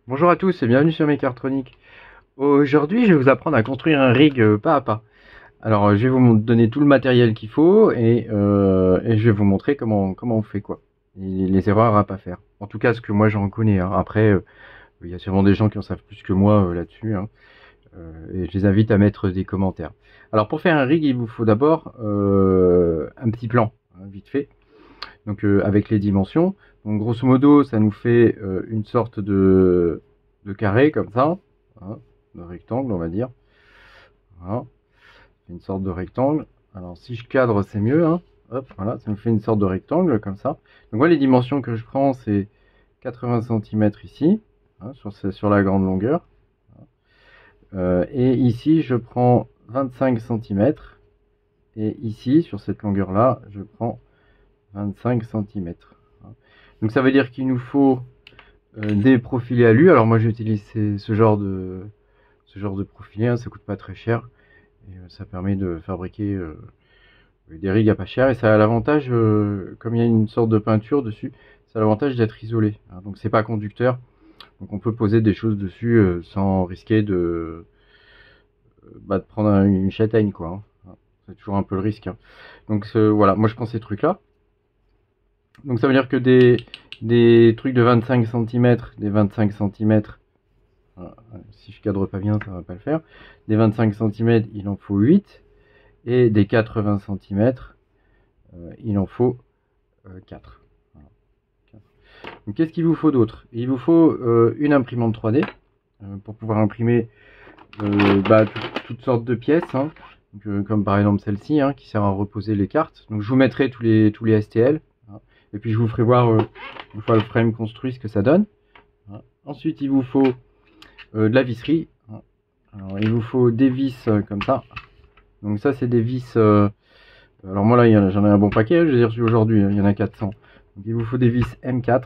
Bonjour à tous et bienvenue sur Mécartronique. Aujourd'hui, je vais vous apprendre à construire un rig pas à pas. Alors, je vais vous donner tout le matériel qu'il faut et je vais vous montrer comment on fait quoi. Et les erreurs à pas faire. En tout cas, ce que moi j'en connais, hein. Après, il y a sûrement des gens qui en savent plus que moi là-dessus, hein. Et je les invite à mettre des commentaires. Alors, pour faire un rig, il vous faut d'abord un petit plan, hein, vite fait. Donc, avec les dimensions. Donc, grosso modo, ça nous fait une sorte de carré comme ça, hein, de rectangle, on va dire. Voilà, une sorte de rectangle. Alors, si je cadre, c'est mieux, hein. Hop, voilà, ça nous fait une sorte de rectangle comme ça. Donc, moi, les dimensions que je prends, c'est 80 cm ici, hein, sur la grande longueur. Et ici, je prends 25 cm. Et ici, sur cette longueur-là, je prends 25 cm. Donc ça veut dire qu'il nous faut des profilés alu. Alors moi j'utilise ce genre de profilé, hein, ça coûte pas très cher. Et ça permet de fabriquer des rigs à pas cher. Et ça a l'avantage, comme il y a une sorte de peinture dessus, ça a l'avantage d'être isolé, hein, donc c'est pas conducteur. Donc on peut poser des choses dessus sans risquer de prendre une châtaigne, quoi, hein. C'est toujours un peu le risque, hein. Donc voilà, moi je prends ces trucs là. Donc ça veut dire que des trucs de 25 cm, des 25 cm, si je cadre pas bien ça va pas le faire, des 25 cm il en faut 8, et des 80 cm il en faut 4. Voilà. Donc qu'est-ce qu'il vous faut d'autre? Il vous faut une imprimante 3D pour pouvoir imprimer toutes sortes de pièces, hein. Donc, comme par exemple celle-ci, hein, qui sert à reposer les cartes. Donc je vous mettrai tous les STL, hein, et puis je vous ferai voir une fois le frame construit ce que ça donne, hein. Ensuite il vous faut de la visserie, hein. Alors il vous faut des vis comme ça. Donc ça c'est des vis, alors moi là j'en ai un bon paquet, je les ai reçus aujourd'hui, hein, il y en a 400. Donc il vous faut des vis M4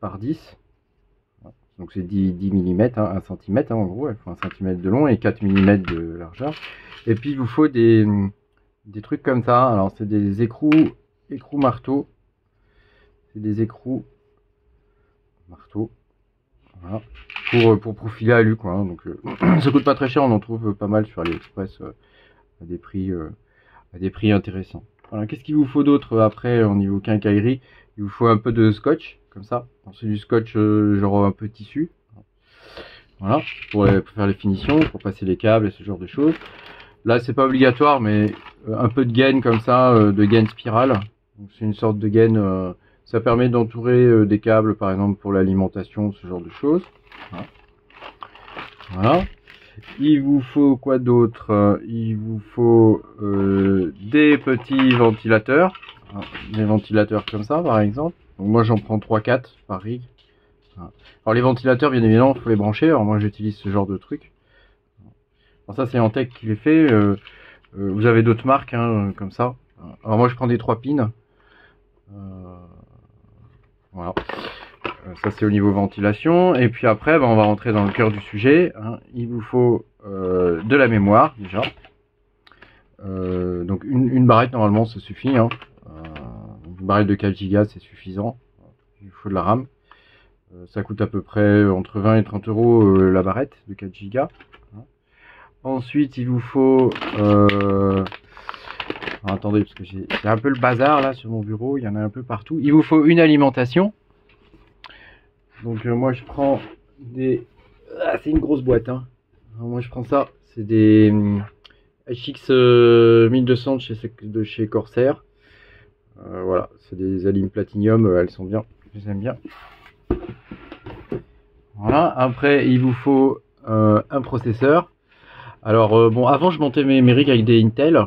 par 10. Donc c'est 10 mm, hein, 1 cm, hein, en gros, elles font 1 cm de long et 4 mm de largeur. Et puis il vous faut des trucs comme ça. Alors c'est des écrous marteaux. C'est des écrous marteaux. Voilà. Pour profiler alu, quoi, hein. Donc ça coûte pas très cher, on en trouve pas mal sur AliExpress à des prix intéressants. Voilà. Qu'est-ce qu'il vous faut d'autre après au niveau quincaillerie? Il vous faut un peu de scotch, comme ça. C'est du scotch genre un peu tissu. Voilà, pour faire les finitions, pour passer les câbles et ce genre de choses. Là, c'est pas obligatoire, mais un peu de gaine comme ça, de gaine spirale. C'est une sorte de gaine, ça permet d'entourer des câbles, par exemple pour l'alimentation, ce genre de choses. Voilà. Voilà. Il vous faut quoi d'autre? Il vous faut des petits ventilateurs, hein, des ventilateurs comme ça par exemple. Donc moi j'en prends 3-4 par rig. Alors les ventilateurs, bien évidemment, il faut les brancher. Alors moi j'utilise ce genre de truc. Alors ça c'est Antec qui les fait. Vous avez d'autres marques, hein, comme ça. Alors moi je prends des 3 pins. Voilà. Ça c'est au niveau ventilation. Et puis après on va rentrer dans le cœur du sujet, hein. Il vous faut de la mémoire déjà. Donc une barrette normalement ça suffit, hein. Une barrette de 4 Go c'est suffisant. Il vous faut de la RAM. Ça coûte à peu près entre 20 et 30 euros la barrette de 4 Go. Ensuite il vous faut alors, attendez parce que c'est un peu le bazar là sur mon bureau, il y en a un peu partout. Il vous faut une alimentation. Donc moi je prends des... Ah, c'est une grosse boîte, hein. Alors, moi je prends ça, c'est des HX 1200 de chez Corsair. Voilà, c'est des alimes platinium, elles sont bien, je les aime bien. Voilà, après il vous faut un processeur. Alors bon, avant je montais mes rigs avec des Intel,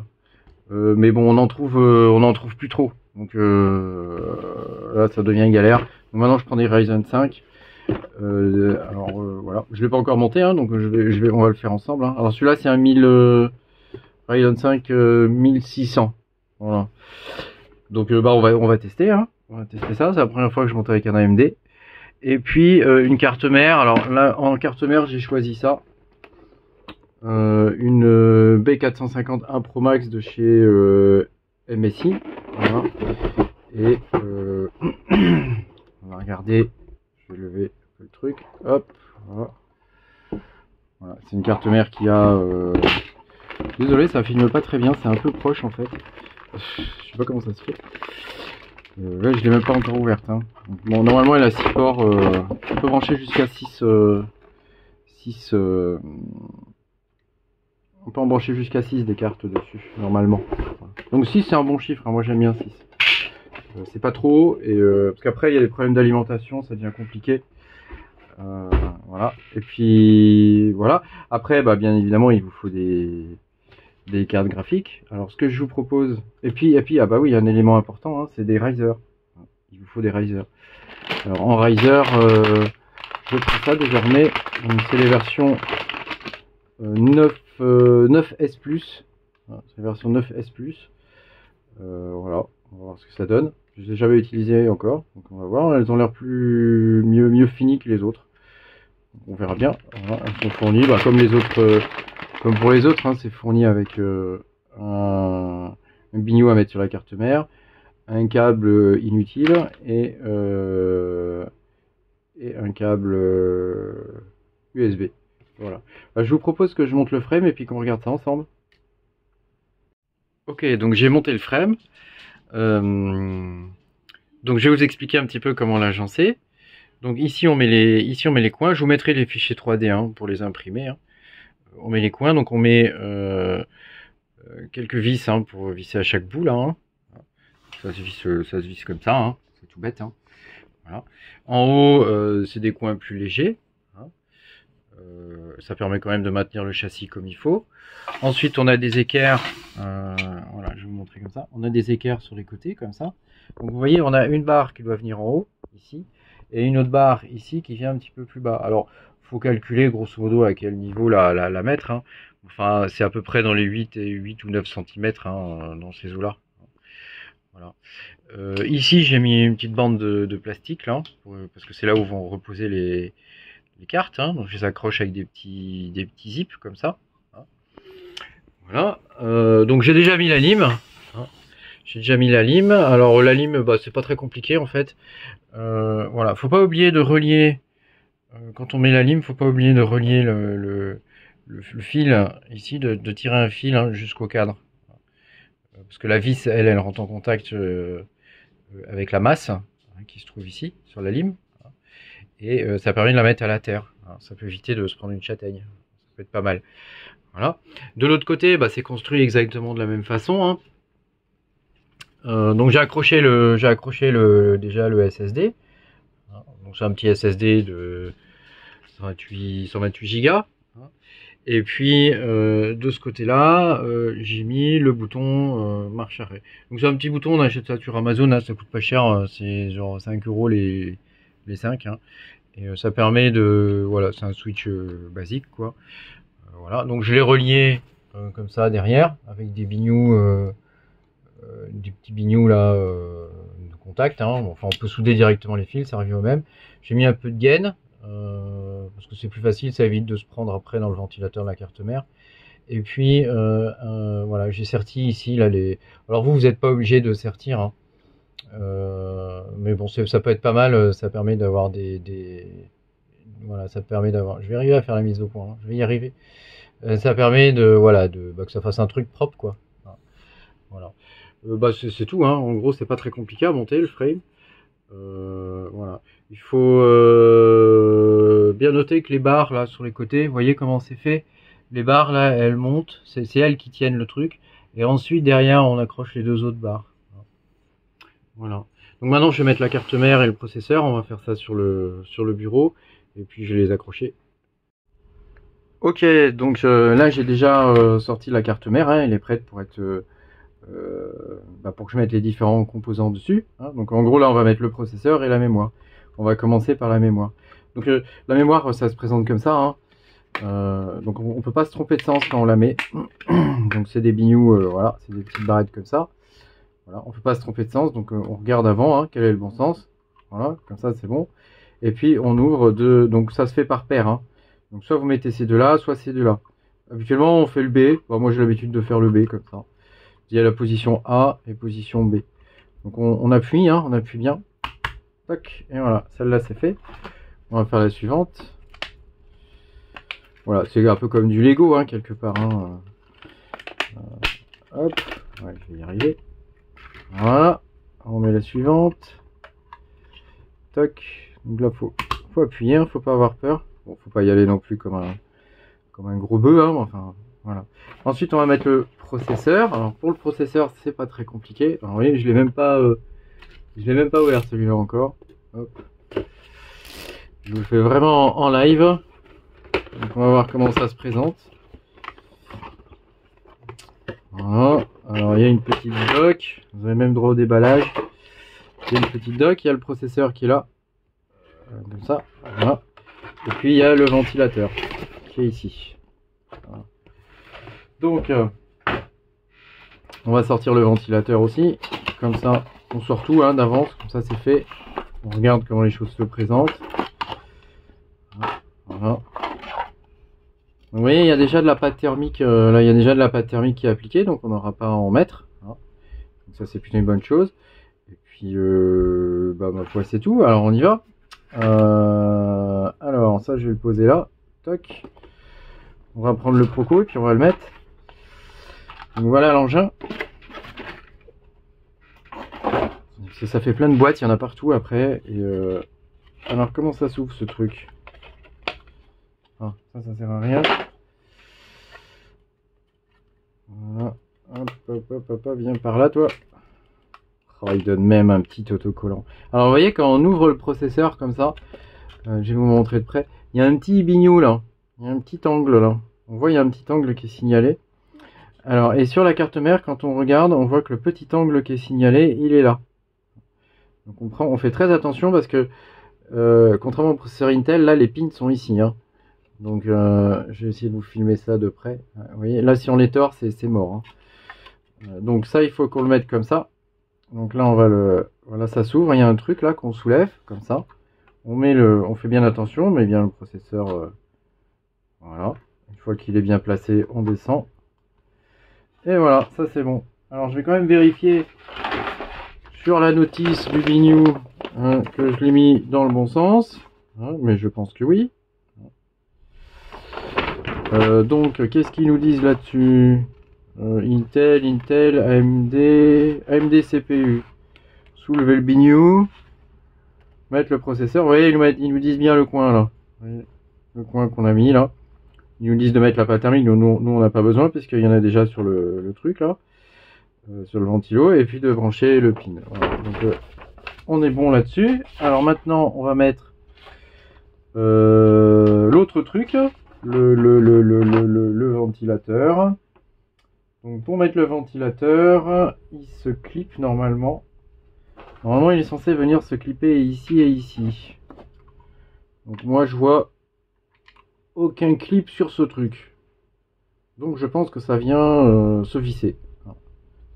mais bon on en trouve plus trop. Donc là ça devient galère. Donc maintenant je prends des Ryzen 5. Voilà, je l'ai pas encore monté, hein, donc on va le faire ensemble, hein. Alors celui-là c'est un 1000 Ryzen 5 1600. Voilà. Donc on va tester, hein. On va tester ça. C'est la première fois que je monte avec un AMD. Et puis une carte mère. Alors là en carte mère j'ai choisi ça. Une B450 Pro Max de chez MSI. Voilà. Et on va regarder. Je vais lever un peu le truc. Hop, voilà. Voilà, c'est une carte mère qui a... Désolé, ça filme pas très bien, c'est un peu proche en fait. Je sais pas comment ça se fait. Là, je l'ai même pas encore ouverte. Hein. Donc, bon, normalement, elle a 6 ports. On peut brancher jusqu'à 6... on peut en brancher jusqu'à 6 des cartes dessus, normalement. Voilà. Donc 6, c'est un bon chiffre, hein. Moi j'aime bien 6. C'est pas trop haut, et parce qu'après, il y a des problèmes d'alimentation, ça devient compliqué. Voilà. Et puis, voilà. Après, bah, bien évidemment, il vous faut des cartes graphiques. Alors, ce que je vous propose... Et puis ah bah oui, il y a un élément important, hein, c'est des risers. Il vous faut des risers. Alors, en riser, je prends ça désormais. C'est les versions 9S+. Voilà, c'est la version 9S+. Voilà, on va voir ce que ça donne. Je les ai jamais utilisées encore, donc on va voir. Elles ont l'air mieux finies que les autres. On verra bien. Voilà, elles sont fournies, bah, comme les autres, comme pour les autres, hein, c'est fourni avec un bignou à mettre sur la carte mère, un câble inutile et un câble USB. Voilà. Bah, je vous propose que je monte le frame et puis qu'on regarde ça ensemble. Ok, donc j'ai monté le frame. Donc je vais vous expliquer un petit peu comment l'agencer. Donc ici on met les coins. Je vous mettrai les fichiers 3D hein, pour les imprimer. Hein. On met les coins, donc on met quelques vis hein, pour visser à chaque bout là. Hein. Ça se visse comme ça. Hein. C'est tout bête. Hein. Voilà. En haut, c'est des coins plus légers. Hein. Ça permet quand même de maintenir le châssis comme il faut. Ensuite, on a des équerres. Voilà, je vais vous montrer comme ça. On a des équerres sur les côtés, comme ça. Donc, vous voyez, on a une barre qui doit venir en haut, ici, et une autre barre ici qui vient un petit peu plus bas. Alors, faut calculer grosso modo à quel niveau la mettre. Hein. Enfin, c'est à peu près dans les 8 ou 9 cm hein, dans ces eaux-là. Voilà. Ici, j'ai mis une petite bande de plastique là, parce que c'est là où vont reposer les cartes. Hein. Donc, je les accroche avec des petits zips comme ça. Voilà. Donc, j'ai déjà mis la lime. Hein. J'ai déjà mis la lime. Alors, la lime, bah, c'est pas très compliqué en fait. Voilà. Faut pas oublier de relier. Quand on met la lime, faut pas oublier de relier le fil ici, de tirer un fil hein, jusqu'au cadre. Parce que la vis, elle rentre en contact avec la masse hein, qui se trouve ici, sur la lime. Et ça permet de la mettre à la terre. Hein, ça peut éviter de se prendre une châtaigne. Ça peut être pas mal. Voilà. De l'autre côté, bah, c'est construit exactement de la même façon. Hein. Donc j'ai accroché déjà le SSD. Donc c'est un petit SSD de 128 Go. Et puis de ce côté-là, j'ai mis le bouton marche arrêt. Donc c'est un petit bouton, on achète ça sur Amazon, hein, ça coûte pas cher, c'est genre 5 € les 5. Hein. Et ça permet de... Voilà, c'est un switch basique quoi. Voilà, donc je l'ai relié comme ça derrière, avec des bignous, des petits bignous là de contact. Hein. Enfin, on peut souder directement les fils, ça revient au même. J'ai mis un peu de gaine. Parce que c'est plus facile, ça évite de se prendre après dans le ventilateur de la carte mère. Et puis voilà, j'ai serti ici là les. Alors vous n'êtes pas obligé de sertir, hein. Mais bon, ça peut être pas mal. Ça permet d'avoir voilà, ça permet d'avoir. Je vais arriver à faire la mise au point. Hein. Je vais y arriver. Ça permet de voilà que ça fasse un truc propre quoi. Voilà. Bah c'est tout. Hein. En gros, c'est pas très compliqué à monter le frame. Voilà. Il faut bien noter que les barres là sur les côtés, vous voyez comment c'est fait. Les barres là, elles montent, c'est elles qui tiennent le truc. Et ensuite derrière, on accroche les deux autres barres. Voilà. Donc maintenant, je vais mettre la carte mère et le processeur. On va faire ça sur le bureau. Et puis je vais les accrocher. Ok, donc là j'ai déjà sorti la carte mère. Hein, elle est prête pour être pour que je mette les différents composants dessus. Hein. Donc en gros là on va mettre le processeur et la mémoire. On va commencer par la mémoire. Donc la mémoire ça se présente comme ça. Hein. Donc on peut pas se tromper de sens quand on la met. Donc c'est des bignous, voilà, c'est des petites barrettes comme ça. Voilà, on peut pas se tromper de sens. Donc on regarde avant hein, quel est le bon sens. Voilà, comme ça c'est bon. Et puis on ouvre donc ça se fait par paire. Hein. Donc soit vous mettez ces deux là, soit ces deux là. Habituellement on fait le B. Bon, moi j'ai l'habitude de faire le B comme ça. Il y a la position A et position B. Donc on appuie, hein, on appuie bien. Toc, et voilà, celle-là c'est fait. On va faire la suivante. Voilà, c'est un peu comme du Lego, hein, quelque part. Hein. Hop, ouais, je vais y arriver. Voilà, on met la suivante. Toc, donc là faut appuyer, hein, faut pas avoir peur. Bon, faut pas y aller non plus comme un gros bœuf, hein, enfin voilà. Ensuite on va mettre le processeur. Alors pour le processeur c'est pas très compliqué. Alors, vous voyez, je l'ai même pas ouvert celui-là encore. Hop. Je vous le fais vraiment en live. Donc on va voir comment ça se présente. Voilà. Alors il y a une petite dock. Vous avez même droit au déballage. Il y a une petite dock. Il y a le processeur qui est là. Comme ça. Voilà. Et puis il y a le ventilateur qui est ici. Voilà. Donc on va sortir le ventilateur aussi. Comme ça on sort tout hein, d'avance. Comme ça c'est fait. On regarde comment les choses se présentent. Voilà. Vous voyez, il y a déjà de la pâte thermique, là il y a déjà de la pâte thermique qui est appliquée, donc on n'aura pas à en mettre. Hein. Donc ça c'est plutôt une bonne chose. Et puis, bah ma foi c'est tout, alors on y va. Alors ça je vais le poser là, toc. On va prendre le Proco et puis on va le mettre. Donc voilà l'engin. Parce que ça fait plein de boîtes, il y en a partout après. Et alors comment ça s'ouvre ce truc? Ah, ça sert à rien. Voilà. Hop, viens par là toi. Oh, il donne même un petit autocollant. Alors vous voyez quand on ouvre le processeur comme ça, je vais vous montrer de près, il y a un petit bignou là, il y a un petit angle là. On voit il y a un petit angle qui est signalé. Alors et sur la carte mère quand on regarde, on voit que le petit angle qui est signalé, il est là. Donc on fait très attention parce que contrairement au processeur Intel, là les pins sont ici. Hein. Donc je vais essayer de vous filmer ça de près. Vous voyez, là si on les tord, c'est mort. Hein. Donc ça il faut qu'on le mette comme ça. Donc là on va le. Voilà, ça s'ouvre, il y a un truc là qu'on soulève, comme ça. On fait bien attention, on met bien le processeur. Voilà. Une fois qu'il est bien placé, on descend. Et voilà, ça c'est bon. Alors je vais quand même vérifier sur la notice du bignou hein, que je l'ai mis dans le bon sens. Hein, mais je pense que oui. Donc, qu'est-ce qu'ils nous disent là-dessus? Intel, AMD CPU. Soulever le bignou. Mettre le processeur. Vous voyez, ils nous disent bien le coin là. Voyez, le coin qu'on a mis là. Ils nous disent de mettre la pâte thermique. Nous on n'a pas besoin puisqu'il y en a déjà sur le truc là. Sur le ventilo. Et puis de brancher le pin. Voilà. Donc, on est bon là-dessus. Alors maintenant, on va mettre l'autre truc. Le ventilateur. Donc pour mettre le ventilateur, il se clip normalement. Normalement il est censé venir se clipper ici et ici. Donc moi je vois aucun clip sur ce truc. Donc je pense que ça vient se visser.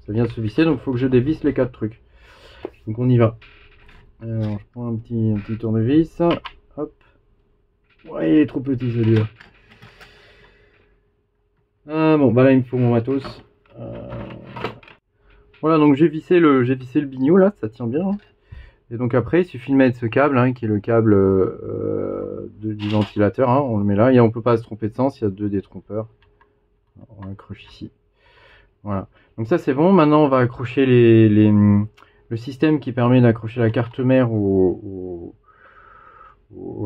Ça vient se visser, donc il faut que je dévisse les 4 trucs. Donc on y va. Alors je prends un petit tournevis. Hop. Ouais, il est trop petit celui-là. Bon, bah là il me faut mon matos. Voilà, donc j'ai vissé le bignou là, ça tient bien. Hein. Et donc après, il suffit de mettre ce câble, hein, qui est le câble du ventilateur. Hein, on le met là, et on peut pas se tromper de sens, il y a 2 détrompeurs. On accroche ici. Voilà. Donc ça c'est bon. Maintenant on va accrocher le système qui permet d'accrocher la carte mère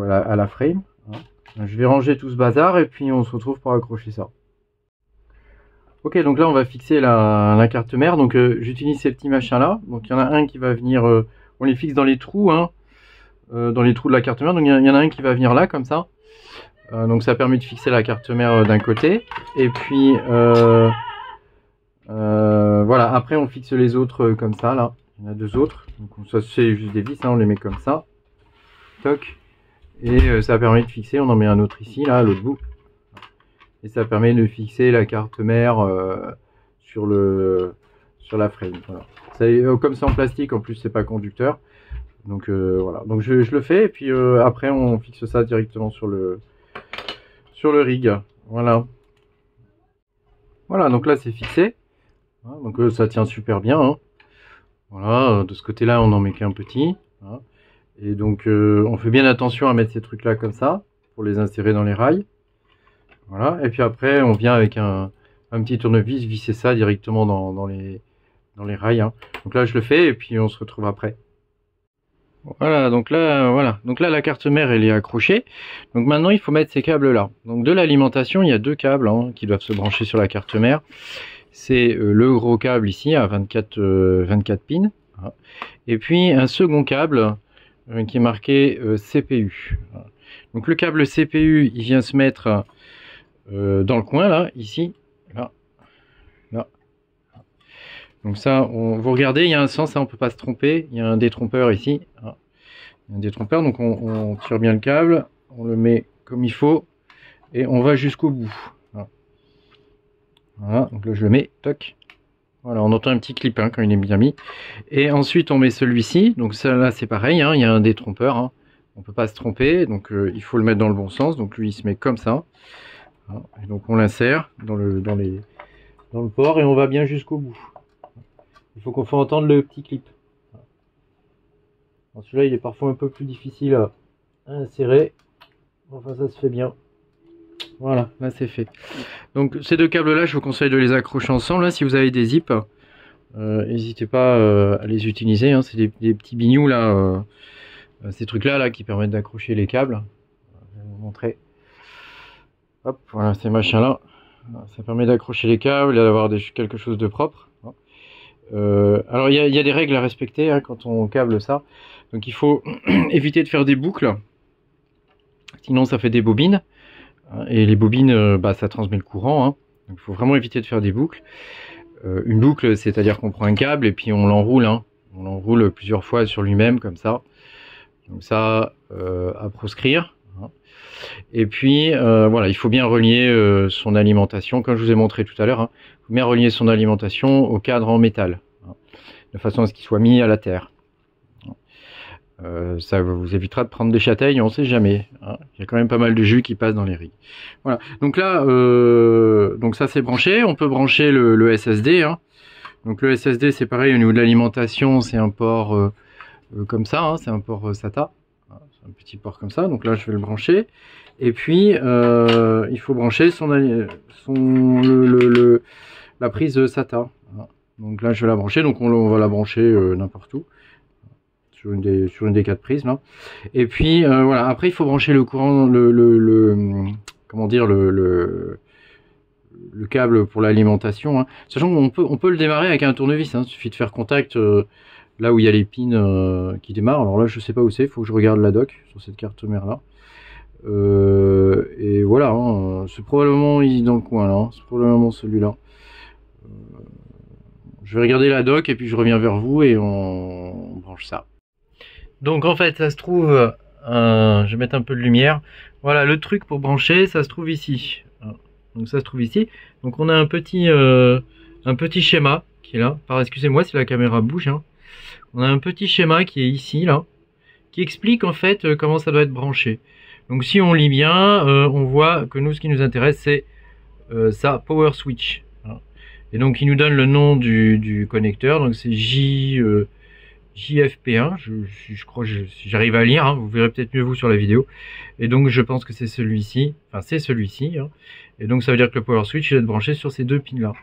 à la frame. Hein. Je vais ranger tout ce bazar et puis on se retrouve pour accrocher ça. Ok, donc là on va fixer la carte mère. Donc j'utilise ces petits machins là. Donc il y en a un qui va venir, on les fixe dans les trous, hein, dans les trous de la carte mère. Donc il y en a un qui va venir là comme ça. Donc ça permet de fixer la carte mère d'un côté. Et puis voilà, après on fixe les autres comme ça là. Il y en a 2 autres. Donc ça c'est juste des vis, hein, on les met comme ça. Toc. Et ça permet de fixer, on en met un autre ici là à l'autre bout. Et ça permet de fixer la carte mère sur la frame. Voilà. Comme c'est en plastique, en plus c'est pas conducteur. Donc voilà. Donc je le fais et puis après on fixe ça directement sur le rig. Voilà. Voilà, donc là c'est fixé. Donc ça tient super bien. Hein. Voilà, de ce côté-là on en met qu'un petit. Voilà. Et donc on fait bien attention à mettre ces trucs là comme ça pour les insérer dans les rails. Voilà, et puis après on vient avec un petit tournevis visser ça directement dans les rails, hein. Donc là je le fais et puis on se retrouve après. Voilà, donc là la carte mère elle est accrochée. Donc maintenant il faut mettre ces câbles là. Donc de l'alimentation il y a deux câbles, hein, qui doivent se brancher sur la carte mère. C'est le gros câble ici à 24 pins, hein. Et puis un second câble qui est marqué CPU. Voilà. Donc le câble CPU il vient se mettre dans le coin là, ici, là. Donc ça, vous regardez, il y a un sens, hein, on peut pas se tromper. Il y a un détrompeur ici, hein. Il y a un détrompeur, donc on tire bien le câble, on le met comme il faut et on va jusqu'au bout. Voilà, donc là je le mets, toc. Voilà, on entend un petit clip, hein, quand il est bien mis. Et ensuite on met celui-ci, donc ça là c'est pareil, hein, il y a un détrompeur, hein. On peut pas se tromper, donc il faut le mettre dans le bon sens. Donc lui il se met comme ça. Et donc on l'insère dans le port et on va bien jusqu'au bout. Il faut qu'on fasse entendre le petit clip. Celui-là il est parfois un peu plus difficile à insérer. Enfin ça se fait bien. Voilà, là c'est fait. Donc ces deux câbles là je vous conseille de les accrocher ensemble. Là, si vous avez des zips, n'hésitez pas à les utiliser, hein. C'est des petits bignous là, ces trucs là qui permettent d'accrocher les câbles. Je vais vous montrer. Hop, voilà, ces machins là, ça permet d'accrocher les câbles et d'avoir quelque chose de propre. Alors il y a des règles à respecter, hein, quand on câble ça. Donc il faut éviter de faire des boucles, sinon ça fait des bobines. Et les bobines, ça transmet le courant, hein. Donc il faut vraiment éviter de faire des boucles. Une boucle, c'est-à-dire qu'on prend un câble et puis on l'enroule, hein. On l'enroule plusieurs fois sur lui-même comme ça. Donc ça, à proscrire. Et puis voilà, il faut bien relier son alimentation, comme je vous ai montré tout à l'heure, hein. Il faut bien relier son alimentation au cadre en métal, hein, de façon à ce qu'il soit mis à la terre. Ça vous évitera de prendre des châtaignes, on ne sait jamais, hein. Il y a quand même pas mal de jus qui passent dans les rigs. Voilà, donc là, donc ça c'est branché. On peut brancher le SSD, hein. Donc le SSD c'est pareil, au niveau de l'alimentation c'est un port comme ça, hein, c'est un port SATA. Un petit port comme ça, donc là je vais le brancher. Et puis il faut brancher la prise SATA. Donc là je vais la brancher, donc on va la brancher n'importe où, sur une des quatre prises là. Et puis voilà, après il faut brancher le courant, comment dire, le câble pour l'alimentation, hein. Sachant qu'on peut le démarrer avec un tournevis, hein. Il suffit de faire contact là où il y a les pins qui démarrent. Alors là je sais pas où c'est, il faut que je regarde la doc sur cette carte mère là. Et voilà, hein, c'est probablement dans le coin là, hein. C'est probablement celui-là. Je vais regarder la doc et puis je reviens vers vous et on branche ça. Donc en fait ça se trouve, je vais mettre un peu de lumière. Voilà, le truc pour brancher, ça se trouve ici. Donc ça se trouve ici. Donc on a un petit schéma qui est là. Excusez-moi si la caméra bouge, hein. On a un petit schéma qui est ici là, qui explique en fait comment ça doit être branché. Donc si on lit bien, on voit que nous, ce qui nous intéresse, c'est ça, Power Switch. Et donc il nous donne le nom du connecteur. Donc c'est JFP1. Je crois, si j'arrive à lire, hein, vous verrez peut-être mieux vous sur la vidéo. Et donc je pense que c'est celui-ci. Enfin c'est celui-ci, hein. Et donc ça veut dire que le Power Switch il va être branché sur ces deux pins là.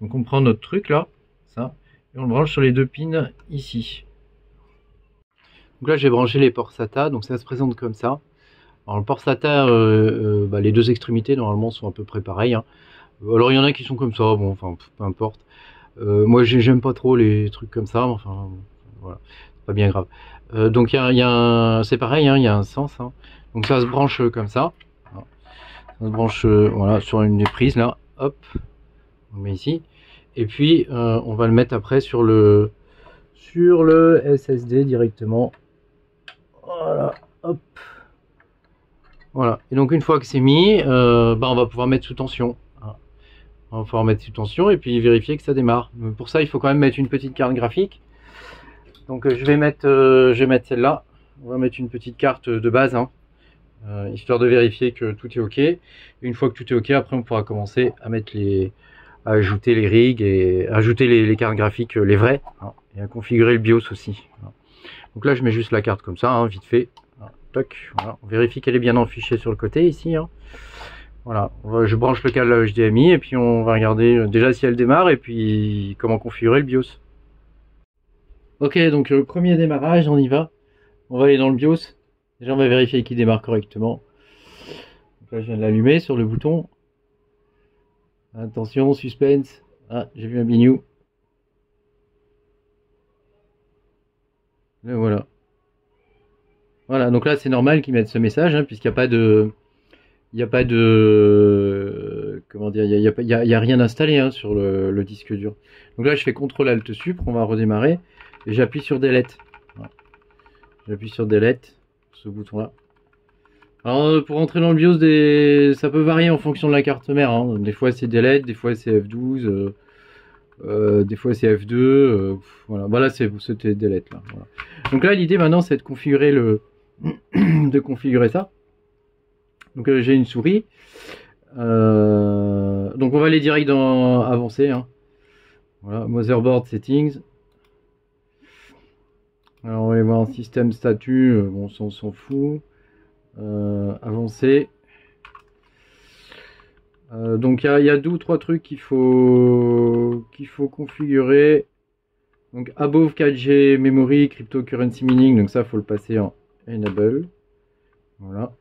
Donc on prend notre truc là, ça, et on le branche sur les deux pins ici. Donc là j'ai branché les ports SATA, donc ça se présente comme ça. Alors le port SATA, les deux extrémités normalement sont à peu près pareilles, hein. Alors il y en a qui sont comme ça, bon, enfin peu importe. Moi j'aime pas trop les trucs comme ça, enfin voilà, c'est pas bien grave. Donc c'est pareil, hein, il y a un sens, hein. Donc ça se branche comme ça. Ça se branche voilà, sur une des prises là, hop, on le met ici. Et puis on va le mettre après sur le SSD directement. Voilà, hop. Voilà, et donc une fois que c'est mis, on va pouvoir mettre sous tension. On va pouvoir mettre sous tension et puis vérifier que ça démarre. Donc pour ça, il faut quand même mettre une petite carte graphique. Donc je vais mettre celle-là. On va mettre une petite carte de base, hein, histoire de vérifier que tout est OK. Et une fois que tout est OK, après on pourra commencer à ajouter les rigs et ajouter les cartes graphiques, les vraies, hein, et à configurer le BIOS aussi. Donc là je mets juste la carte comme ça, hein, vite fait. Toc, voilà. On vérifie qu'elle est bien enfichée sur le côté ici. Hein. Voilà, je branche le câble HDMI et puis on va regarder déjà si elle démarre et puis comment configurer le BIOS. Ok, donc premier démarrage, on y va. On va aller dans le BIOS. Déjà on va vérifier qu'il démarre correctement. Donc là je viens de l'allumer sur le bouton. Attention, suspense. Ah, j'ai vu un bignou. Et voilà. Voilà, donc là c'est normal qu'ils mettent ce message, hein, puisqu'il n'y a pas de... Il n'y a pas de... Comment dire, il y a rien installé hein, sur le disque dur. Donc là je fais CTRL-ALT-SUP, on va redémarrer. Et j'appuie sur Delete. Voilà. J'appuie sur Delete, ce bouton là. Alors pour entrer dans le BIOS, ça peut varier en fonction de la carte mère. Hein. Des fois c'est Delete, des fois c'est F12, des fois c'est F2. Voilà, c'était Delete là. Voilà. Donc là l'idée maintenant c'est de configurer de configurer ça. Donc j'ai une souris. Donc on va aller direct dans Avancer. Hein. Voilà, Motherboard Settings. Alors on va aller voir un système statut. Bon, on s'en fout. Avancer. Donc il y a 2 ou 3 trucs qu'il faut configurer. Donc above 4G memory cryptocurrency mining. Donc ça faut le passer en enable. Voilà.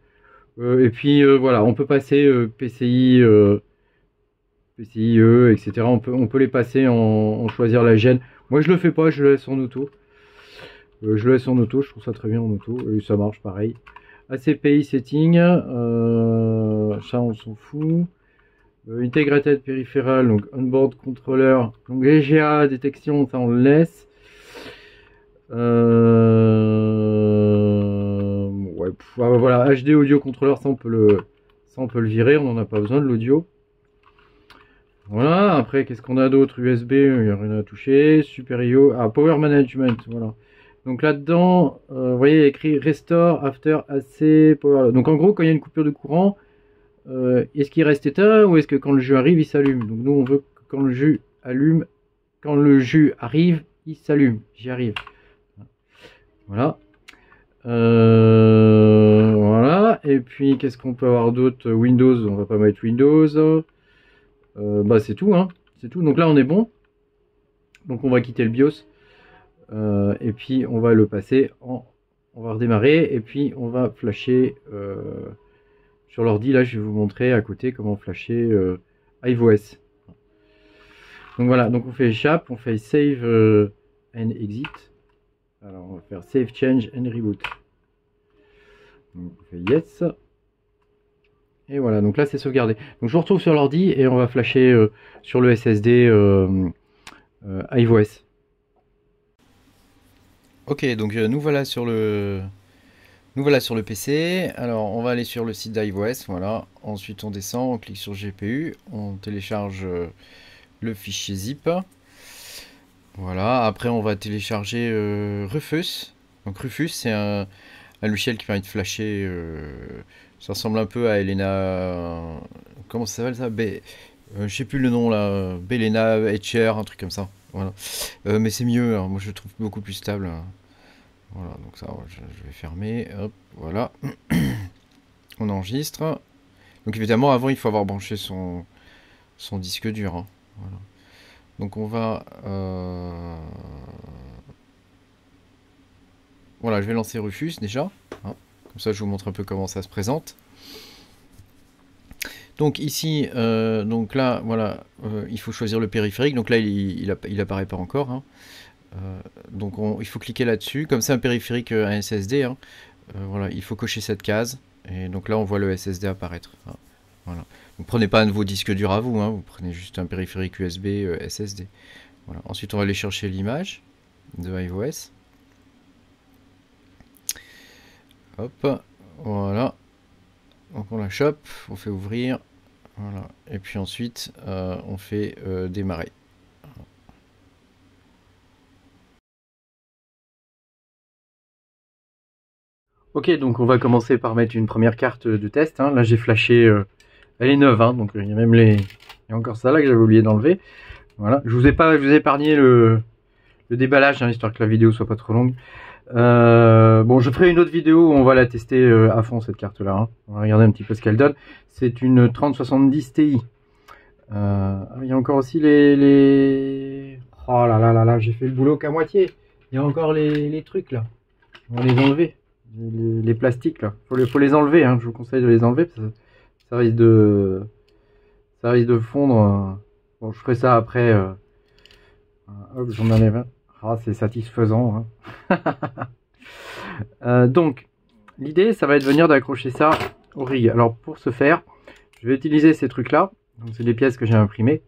Et puis voilà, on peut passer PCI, PCIe, etc. On peut les passer en choisir la gêne. Moi je le fais pas, je le laisse en auto. Je trouve ça très bien en auto. Et ça marche pareil. ACPI setting, ça on s'en fout. Integrated peripheral, donc onboard controller, donc EGA détection, ça on le laisse. Ouais, voilà, HD audio controller, ça on peut le virer, on n'en a pas besoin de l'audio. Voilà, après qu'est-ce qu'on a d'autre? USB, il n'y a rien à toucher. Super-IO, Power Management, voilà. Donc là-dedans, vous voyez, il y a écrit Restore After AC Power. Donc en gros, quand il y a une coupure de courant, est-ce qu'il reste éteint ou est-ce que quand le jus arrive, il s'allume? Donc nous, on veut que quand le jus arrive, il s'allume. J'y arrive. Voilà. Voilà. Et puis, qu'est-ce qu'on peut avoir d'autre? Windows, on va pas mettre Windows. Bah c'est tout, hein. C'est tout. Donc là, on est bon. Donc on va quitter le BIOS. Et puis on va le passer on va redémarrer et puis on va flasher sur l'ordi. Là je vais vous montrer à côté comment flasher iOS. Donc voilà, donc on fait échappe, on fait save and exit. Alors on va faire save change and reboot. Donc on fait yes. Et voilà, donc là c'est sauvegardé. Donc je vous retrouve sur l'ordi et on va flasher sur le SSD iOS. Ok, donc nous voilà sur le PC. Alors on va aller sur le site d'iOS, voilà. Ensuite on descend, on clique sur GPU, on télécharge le fichier zip. Voilà, après on va télécharger Rufus. Donc Rufus c'est un logiciel qui permet de flasher. Ça ressemble un peu à Elena. Comment ça s'appelle ça? Je sais plus le nom là. Belena, Etcher, un truc comme ça. Voilà. Mais c'est mieux, hein. Moi je le trouve beaucoup plus stable. Voilà, donc ça je vais fermer. Hop, voilà. On enregistre. Donc évidemment avant il faut avoir branché son disque dur. Hein. Voilà. Donc on va... Voilà, je vais lancer Rufus déjà. Hein. Comme ça je vous montre un peu comment ça se présente. Donc ici, donc là, voilà, il faut choisir le périphérique. Donc là, il apparaît pas encore. Hein. Donc il faut cliquer là-dessus. Comme c'est un périphérique, un SSD, hein, voilà, il faut cocher cette case. Et donc là, on voit le SSD apparaître. Hein. Voilà. Donc prenez pas un de vos disques durs à vous. Hein, vous prenez juste un périphérique USB SSD. Voilà. Ensuite, on va aller chercher l'image de iOS. Hop, voilà. Donc on la chope, on fait ouvrir, voilà. Et puis ensuite on fait démarrer. Ok, donc on va commencer par mettre une première carte de test. Hein. Là j'ai flashé, elle est neuve, hein, donc il y a même il y a encore ça là que j'avais oublié d'enlever. Voilà, je vous ai épargné le déballage, hein, histoire que la vidéo soit pas trop longue. Bon, je ferai une autre vidéo où on va la tester à fond cette carte là, hein. On va regarder un petit peu ce qu'elle donne. C'est une 3070 Ti. Il y a encore aussi les... Oh là là là là, j'ai fait le boulot qu'à moitié. Il y a encore les trucs là. On va les enlever. Les plastiques là. Faut les enlever, hein. Je vous conseille de les enlever parce que ça risque de fondre. Bon, je ferai ça après. Hop, j'en enlève un. Ah, c'est satisfaisant, hein. Donc, l'idée, ça va être de venir d'accrocher ça au rig. Alors, pour ce faire, je vais utiliser ces trucs-là. Donc, c'est des pièces que j'ai imprimées,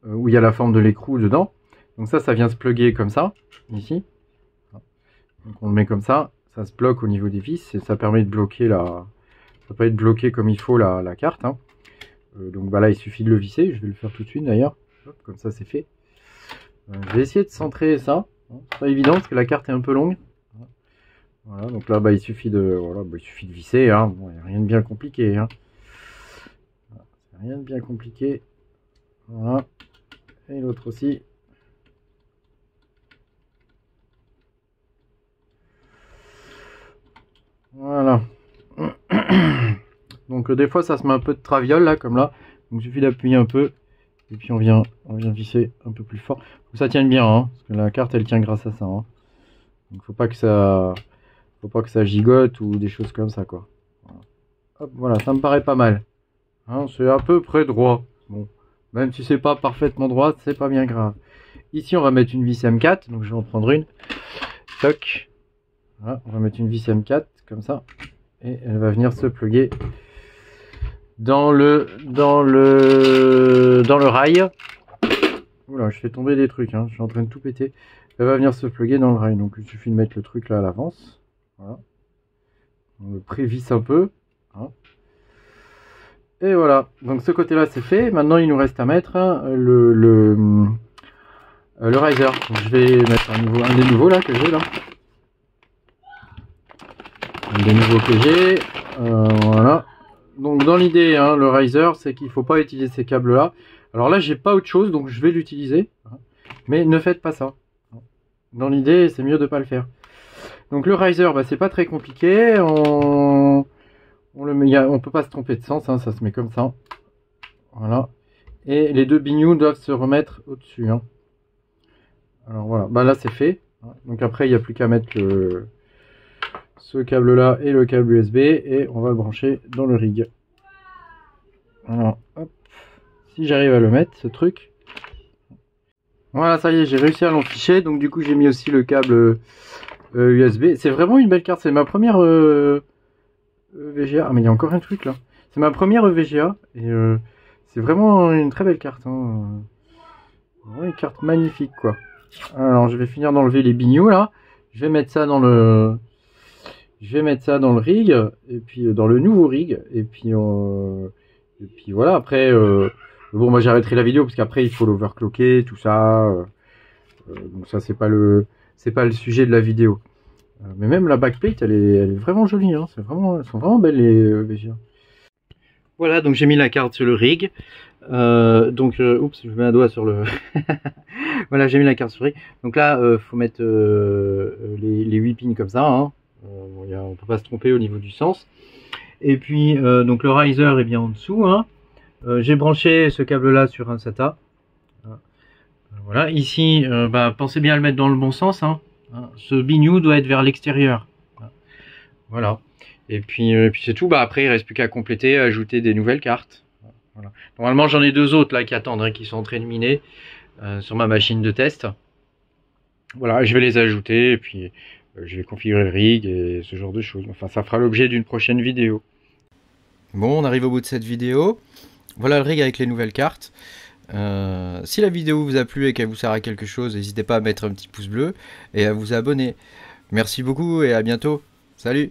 où il y a la forme de l'écrou dedans. Donc ça vient se plugger comme ça, ici. Donc, on le met comme ça se bloque au niveau des vis et ça permet de bloquer ça peut être bloqué comme il faut la carte, hein. Donc bah là, il suffit de le visser. Je vais le faire tout de suite d'ailleurs. Comme ça, c'est fait. Je vais essayer de centrer ça. C'est pas évident parce que la carte est un peu longue. Voilà, donc là, bah, il suffit de visser, hein. Bon, il n'y a rien de bien compliqué, hein. Rien de bien compliqué. Voilà. Et l'autre aussi. Voilà. Donc des fois ça se met un peu de traviole là, comme là. Donc il suffit d'appuyer un peu. Et puis on vient visser un peu plus fort. Faut que ça tienne bien, hein, parce que la carte elle tient grâce à ça, hein. Donc faut pas que ça gigote ou des choses comme ça, quoi. Voilà. Hop, voilà, ça me paraît pas mal. Hein, c'est à peu près droit. Bon, même si c'est pas parfaitement droit, c'est pas bien grave. Ici on va mettre une vis M4, donc je vais en prendre une. Toc. Voilà, on va mettre une vis M4 comme ça. Et elle va venir se plugger dans le rail. Oula, je fais tomber des trucs, hein. Je suis en train de tout péter. Elle va venir se plugger dans le rail. Donc il suffit de mettre le truc là à l'avance. Voilà. On le prévisse un peu, hein. Et voilà. Donc ce côté là c'est fait. Maintenant il nous reste à mettre le riser. Donc, je vais mettre un des nouveaux là que j'ai là. Un des nouveaux que j'ai. Voilà. Donc dans l'idée, hein, le riser, c'est qu'il faut pas utiliser ces câbles là. Alors là, j'ai pas autre chose, donc je vais l'utiliser. Mais ne faites pas ça. Dans l'idée, c'est mieux de pas le faire. Donc le riser, bah, c'est pas très compliqué. On peut pas se tromper de sens, hein, ça se met comme ça. Voilà. Et les deux bignoux doivent se remettre au-dessus, hein. Alors voilà, bah là c'est fait. Donc après, il n'y a plus qu'à mettre ce câble là et le câble USB et on va le brancher dans le rig. Alors hop, si j'arrive à le mettre ce truc, voilà, ça y est, j'ai réussi à l'enficher. Donc du coup j'ai mis aussi le câble USB. C'est vraiment une belle carte, c'est ma première VGA. Ah mais il y a encore un truc là, c'est ma première VGA et c'est vraiment une très belle carte, hein. Ouais, une carte magnifique quoi. Alors je vais finir d'enlever les bignoux là, je vais mettre ça dans le rig, et puis dans le nouveau rig, et puis voilà. Après, bon, moi j'arrêterai la vidéo parce qu'après il faut l'overclocker, tout ça. Donc ça c'est pas le sujet de la vidéo. Mais même la backplate, elle est vraiment jolie, hein. Elles sont vraiment belles les VGA. Voilà, donc j'ai mis la carte sur le rig. Oups, je mets un doigt sur le. Voilà, j'ai mis la carte sur le rig. Donc là, faut mettre les 8 pins comme ça, hein. On peut pas se tromper au niveau du sens. Et puis donc le riser est bien en dessous, hein. J'ai branché ce câble là sur un SATA. Voilà, ici pensez bien à le mettre dans le bon sens, hein. Ce bignou doit être vers l'extérieur. Voilà. Et puis c'est tout. Après il reste plus qu'à compléter, ajouter des nouvelles cartes. Voilà. Normalement j'en ai deux autres là qui attendent, hein, qui sont en train de miner sur ma machine de test. Voilà, je vais les ajouter et puis je vais configurer le rig et ce genre de choses. Enfin, ça fera l'objet d'une prochaine vidéo. Bon, on arrive au bout de cette vidéo. Voilà le rig avec les nouvelles cartes. Si la vidéo vous a plu et qu'elle vous sert à quelque chose, n'hésitez pas à mettre un petit pouce bleu et à vous abonner. Merci beaucoup et à bientôt. Salut!